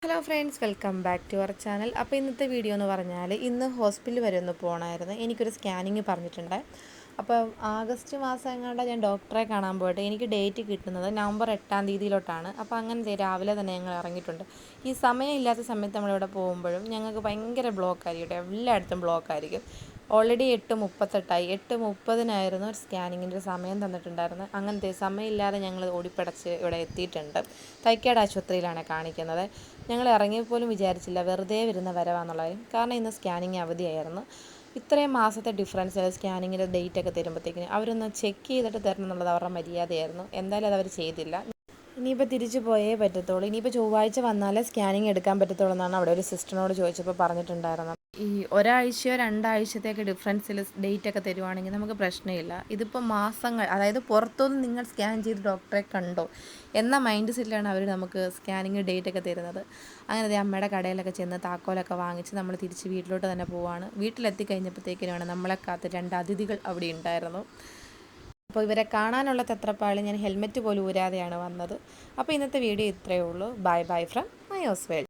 Hello friends, welcome back to our channel. അപ്പോൾ ഇന്നത്തെ video എന്ന് പറഞ്ഞാൽ ഇന്ന് ഹോസ്പിറ്റലിൽ വരെ ഒന്ന് പോകണമായിരുന്നു. എനിക്കൊരു സ്കാനിങ് പറഞ്ഞിട്ടുണ്ട്. അപ്പോൾ ആഗസ്റ്റ് മാസം എങ്ങാണ്ട് ഞാൻ ഡോക്ടറെ കാണാൻ പോയിട്ട് എനിക്ക് ഡേറ്റ് കിട്ടുന്നത് നവംബർ 8-ാം തീയതിയിലോട്ടാണ്. അപ്പോൾ അങ്ങനെ രാവിലെ തന്നെ ഞങ്ങൾ ഇറങ്ങിയിട്ടുണ്ട്. ഈ സമയമില്ലാത്ത സമയത്ത് നമ്മളിവിടെ പോകുമ്പോഴും ഞങ്ങൾക്ക് ഭയങ്കര ബ്ലോക്കായിരിക്കും കേട്ടോ. എല്ലായിടത്തും ബ്ലോക്കായിരിക്കും. ഓൾറെഡി 8:38 8:30 ഒരു സ്കാനിങ്ങിൻ്റെ സമയം തന്നിട്ടുണ്ടായിരുന്നു. അങ്ങനത്തെ സമയമില്ലാതെ ഞങ്ങൾ ഓടിപ്പടച്ച് ഇവിടെ എത്തിയിട്ടുണ്ട്. തൈക്കാട് ആശുപത്രിയിലാണ് കാണിക്കുന്നത്. ഞങ്ങൾ ഇറങ്ങിയപ്പോലും വിചാരിച്ചില്ല വെറുതെ വരുന്ന വരവാന്നുള്ളത്. കാരണം ഇന്ന് സ്കാനിങ് അവധിയായിരുന്നു. ഇത്രയും മാസത്തെ ഡിഫറൻസ് സ്കാനിങ്ങിൻ്റെ ഡേറ്റൊക്കെ തരുമ്പോഴത്തേക്കിന് അവരൊന്ന് ചെക്ക് ചെയ്തിട്ട് തരണം എന്നുള്ളത് അവരുടെ മര്യാദയായിരുന്നു. എന്തായാലും അതവർ ചെയ്തില്ല. ഇനിയിപ്പോൾ തിരിച്ചു പോയേ പറ്റത്തുള്ളൂ. ഇനിയിപ്പോൾ ചൊവ്വാഴ്ച വന്നാലേ സ്കാനിങ് എടുക്കാൻ പറ്റത്തുള്ളൂ എന്നാണ് അവിടെ ഒരു സിസ്റ്ററിനോട് ചോദിച്ചപ്പോൾ പറഞ്ഞിട്ടുണ്ടായിരുന്നത്. ഈ ഒരാഴ്ചയോ 2 ആഴ്ചത്തേക്ക് ഡിഫറൻസിൽ ഡേറ്റൊക്കെ തരുവാണെങ്കിൽ നമുക്ക് പ്രശ്നമില്ല. ഇതിപ്പോൾ മാസങ്ങൾ, അതായത് പുറത്തുനിന്ന് നിങ്ങൾ സ്കാൻ ചെയ്ത് ഡോക്ടറെ കണ്ടോ എന്ന മൈൻഡ് സെറ്റിലാണ് അവർ നമുക്ക് സ്കാനിങ് ഡേറ്റൊക്കെ തരുന്നത്. അങ്ങനെ അമ്മയുടെ കടയിലൊക്കെ ചെന്ന് താക്കോലൊക്കെ വാങ്ങിച്ച് നമ്മൾ തിരിച്ച് വീട്ടിലോട്ട് തന്നെ പോവുകയാണ്. വീട്ടിലെത്തി കഴിഞ്ഞപ്പോഴത്തേക്കിനാണ് നമ്മളെ കാത്ത് 2 അതിഥികൾ അവിടെ ഉണ്ടായിരുന്നു. അപ്പോൾ ഇവരെ കാണാനുള്ള തത്രപ്പാടിൽ ഞാൻ ഹെൽമെറ്റ് പോലും ഊരാതെയാണ് വന്നത്. അപ്പോൾ ഇന്നത്തെ വീഡിയോ ഇത്രയേ ഉള്ളൂ. Bye bye from my house world.